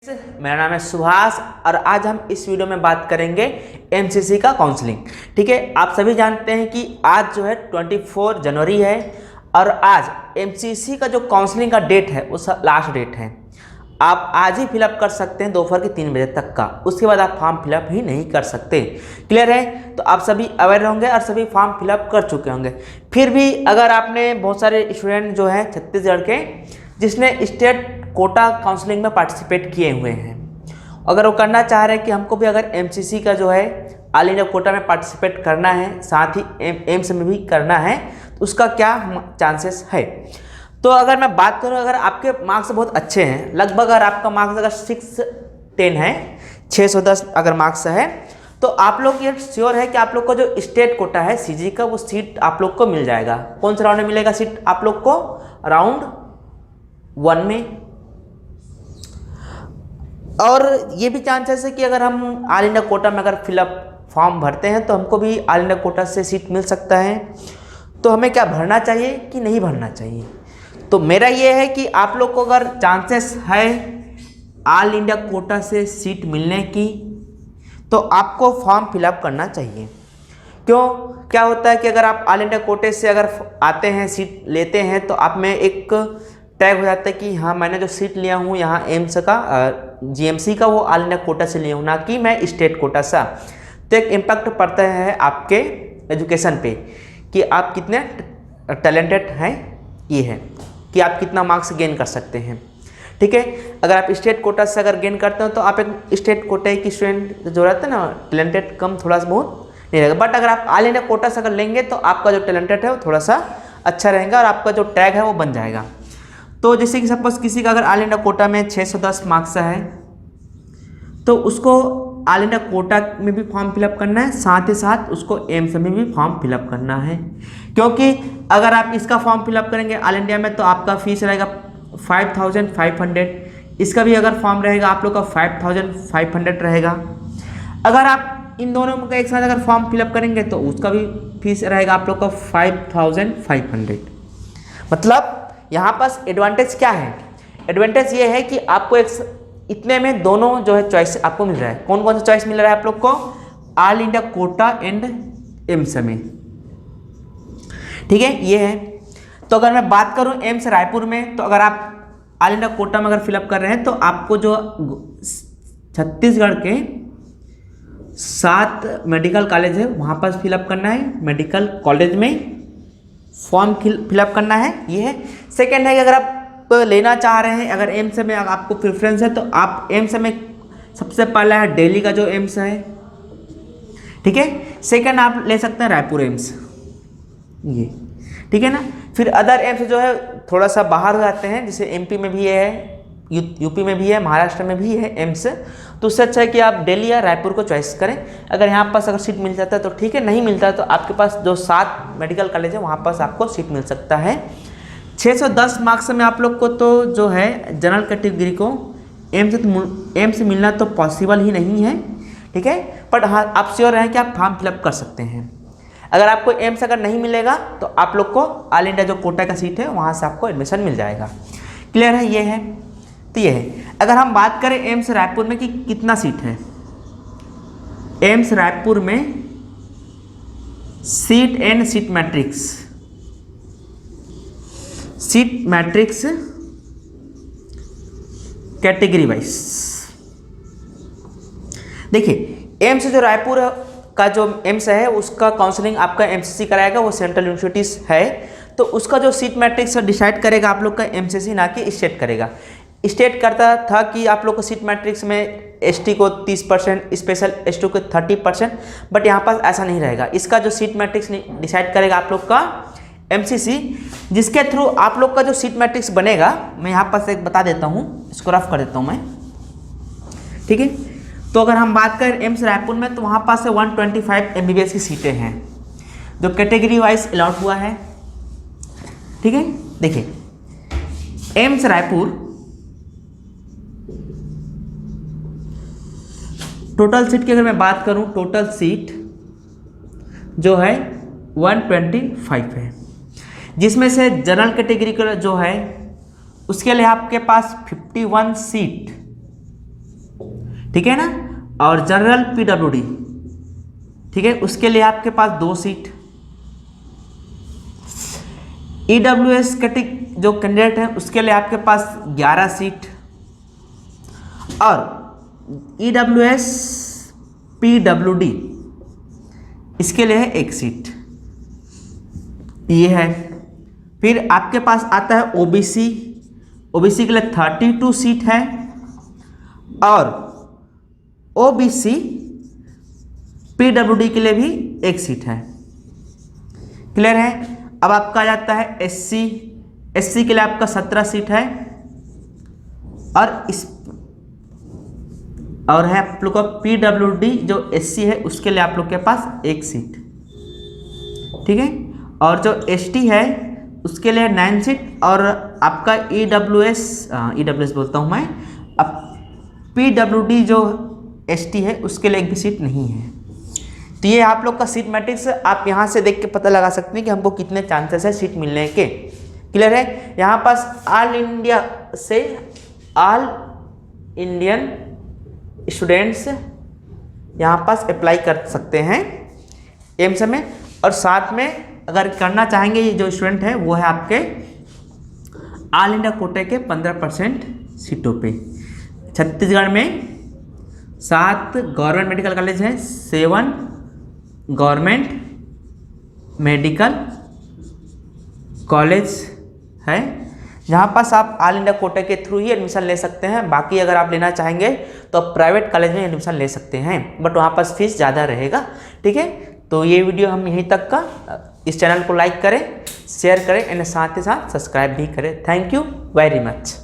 मेरा नाम है सुभाष और आज हम इस वीडियो में बात करेंगे एमसीसी का काउंसलिंग। ठीक है, आप सभी जानते हैं कि आज जो है 24 जनवरी है और आज एमसीसी का जो काउंसलिंग का डेट है उस लास्ट डेट है। आप आज ही फिलअप कर सकते हैं दोपहर के 3 बजे तक का, उसके बाद आप फॉर्म फिलअप ही नहीं कर सकते। क्लियर है? तो आप सभी अवेयर होंगे और सभी फॉर्म फिलअप कर चुके होंगे। फिर भी अगर आपने बहुत सारे स्टूडेंट जो हैं छत्तीसगढ़ के जिसने स्टेट कोटा काउंसलिंग में पार्टिसिपेट किए हुए हैं, अगर वो करना चाह रहे हैं कि हमको भी अगर एमसीसी का जो है ऑल इंडिया कोटा में पार्टिसिपेट करना है, साथ ही एम्स में भी करना है, तो उसका क्या चांसेस है। तो अगर मैं बात करूं, अगर आपके मार्क्स बहुत अच्छे हैं, लगभग अगर आपका मार्क्स अगर 610 है, 610 अगर मार्क्स है, तो आप लोग ये श्योर है कि आप लोग को जो स्टेट कोटा है सीजी का वो सीट आप लोग को मिल जाएगा। कौन सा राउंड में मिलेगा सीट आप लोग को? राउंड 1 में। और ये भी चांसेस है कि अगर हम ऑल इंडिया कोटा में अगर फिलअप फॉर्म भरते हैं तो हमको भी ऑल इंडिया कोटा से सीट मिल सकता है। तो हमें क्या भरना चाहिए कि नहीं भरना चाहिए? तो मेरा ये है कि आप लोग को अगर चांसेस है ऑल इंडिया कोटा से सीट मिलने की तो आपको फॉर्म फिलअप करना चाहिए। क्यों? क्या होता है कि अगर आप ऑल इंडिया कोटे से अगर आते हैं, सीट लेते हैं, तो आप में एक टैग हो जाता है कि हाँ मैंने जो सीट लिया हूँ यहाँ एम्स का जीएमसी का वो ऑल इंडिया कोटा से लिया हूँ, ना कि मैं स्टेट कोटा सा। तो एक इम्पैक्ट पड़ता है आपके एजुकेशन पे कि आप कितने टैलेंटेड हैं, ये है कि आप कितना मार्क्स गेन कर सकते हैं। ठीक है, अगर आप स्टेट कोटा से अगर गेन करते हो तो आप एक स्टेट कोटे की स्टूडेंट जो रहता है ना, टैलेंटेड कम थोड़ा सा बहुत नहीं रहेगा। बट अगर आप ऑल इंडिया कोटा से अगर लेंगे तो आपका जो टैलेंटेड है वो थोड़ा सा अच्छा रहेगा और आपका जो टैग है वो बन जाएगा। तो जैसे कि सपोज किसी का अगर ऑल इंडिया कोटा में 610 मार्क्स है तो उसको ऑल इंडिया कोटा में भी फॉर्म फिलअप करना है, साथ ही साथ उसको एम्स में भी फॉर्म फिलअप करना है। क्योंकि अगर आप इसका फॉर्म फिलअप करेंगे ऑल इंडिया में तो आपका फीस रहेगा 5500, इसका भी अगर फॉर्म रहेगा आप लोग का 5500 रहेगा। अगर आप इन दोनों का एक साथ अगर फॉर्म फिलअप करेंगे तो उसका भी फीस रहेगा आप लोग का 5500। मतलब यहाँ पास एडवांटेज क्या है? एडवांटेज ये है कि आपको एक इतने में दोनों जो है चॉइस आपको मिल रहा है। कौन कौन सा चॉइस मिल रहा है आप लोग को? All India quota and AIIMS में। ठीक है, ये है। तो अगर मैं बात करूं एम्स रायपुर में, तो अगर आप ऑल इंडिया कोटा में अगर फिलअप कर रहे हैं तो आपको जो छत्तीसगढ़ के 7 मेडिकल कॉलेज है वहाँ पर फिलअप करना है, मेडिकल कॉलेज में फॉर्म फिलअप करना है, ये है। सेकेंड है कि अगर आप लेना चाह रहे हैं, अगर एम्स में आपको प्रेफरेंस है तो आप एम्स में सबसे पहला है दिल्ली का जो एम्स है, ठीक है। सेकेंड आप ले सकते हैं रायपुर एम्स, ये ठीक है ना। फिर अदर एम्स जो है थोड़ा सा बाहर हो जाते हैं, जैसे एमपी में भी है, यूपी में भी है, महाराष्ट्र में भी है एम्स। तो उससे अच्छा है कि आप दिल्ली या रायपुर को चॉइस करें। अगर यहाँ पास अगर सीट मिल जाता है तो ठीक है, नहीं मिलता है तो आपके पास जो 7 मेडिकल कॉलेज है वहाँ पास आपको सीट मिल सकता है। 610 मार्क्स में आप लोग को तो जो है जनरल कैटेगरी को एम्स मिलना तो पॉसिबल ही नहीं है, ठीक है। बट हाँ, आप श्योर रहें कि आप फॉर्म फिलअप कर सकते हैं। अगर आपको एम्स अगर नहीं मिलेगा तो आप लोग को ऑल इंडिया जो कोटा का सीट है वहाँ से आपको एडमिशन मिल जाएगा। क्लियर है? ये है। तो ये है। अगर हम बात करें एम्स रायपुर में कि कितना सीट है, एम्स रायपुर में seat and seat matrix category wise देखिए, एम्स जो रायपुर का जो एम्स है उसका काउंसलिंग आपका एमसीसी कराएगा, वो सेंट्रल यूनिवर्सिटीज है। तो उसका जो सीट मैट्रिक्स डिसाइड करेगा आप लोग का एमसीसी, ना कि स्टेट करेगा। स्टेट करता था कि आप लोग को सीट मैट्रिक्स में एसटी को 30%, स्पेशल एसटी को 30%, बट यहाँ पर ऐसा नहीं रहेगा। इसका जो सीट मैट्रिक्स डिसाइड करेगा आप लोग का एमसीसी, जिसके थ्रू आप लोग का जो सीट मैट्रिक्स बनेगा, मैं यहाँ पर एक बता देता हूँ, इसको रफ कर देता हूँ मैं, ठीक है। तो अगर हम बात करें एम्स रायपुर में तो वहाँ पास 125 एमबीबीएस की सीटें हैं जो कैटेगरी वाइज अलॉट हुआ है, ठीक है। देखिए एम्स रायपुर टोटल सीट की अगर मैं बात करूं, टोटल सीट जो है 125 है, जिसमें से जनरल कैटेगरी का जो है उसके लिए आपके पास 51 सीट ठीक है ना। और जनरल पीडब्ल्यूडी, ठीक है, उसके लिए आपके पास 2 सीट। ईडब्ल्यूएस कैटेगरी जो कैंडिडेट है उसके लिए आपके पास 11 सीट, और ईडब्ल्यूएस पीडब्ल्यूडी इसके लिए है 1 सीट, ये है। फिर आपके पास आता है ओबीसी, ओबीसी के लिए 32 सीट है, और ओबीसी पीडब्ल्यूडी के लिए भी 1 सीट है। क्लियर है। अब आपका आ जाता है एससी, एससी के लिए आपका 17 सीट है, और है आप लोग का पीडब्ल्यूडी जो एससी है उसके लिए आप लोग के पास 1 सीट, ठीक है। और जो एसटी है उसके लिए 9 सीट, और आपका ईडब्ल्यूएस बोलता हूँ मैं, अब पीडब्ल्यूडी जो एसटी है उसके लिए 1 भी सीट नहीं है। तो ये आप लोग का सीट मैट्रिक्स आप यहाँ से देख के पता लगा सकते हैं कि हमको कितने चांसेस है सीट मिलने के। क्लियर है। यहाँ पास ऑल इंडिया से ऑल इंडियन स्टूडेंट्स यहाँ पास अप्लाई कर सकते हैं एम्स में, और साथ में अगर करना चाहेंगे ये जो स्टूडेंट है वो है आपके ऑल इंडिया कोटे के 15% सीटों पे। छत्तीसगढ़ में 7 गवर्नमेंट मेडिकल कॉलेज हैं, 7 गवर्नमेंट मेडिकल कॉलेज है जहाँ पास आप ऑल इंडिया कोटे के थ्रू ही एडमिशन ले सकते हैं। बाकी अगर आप लेना चाहेंगे तो आप प्राइवेट कॉलेज में एडमिशन ले सकते हैं, बट वहाँ पास फीस ज़्यादा रहेगा। ठीक है, तो ये वीडियो हम यहीं तक का। इस चैनल को लाइक करें, शेयर करें एंड साथ ही साथ सब्सक्राइब भी करें। Thank you very much.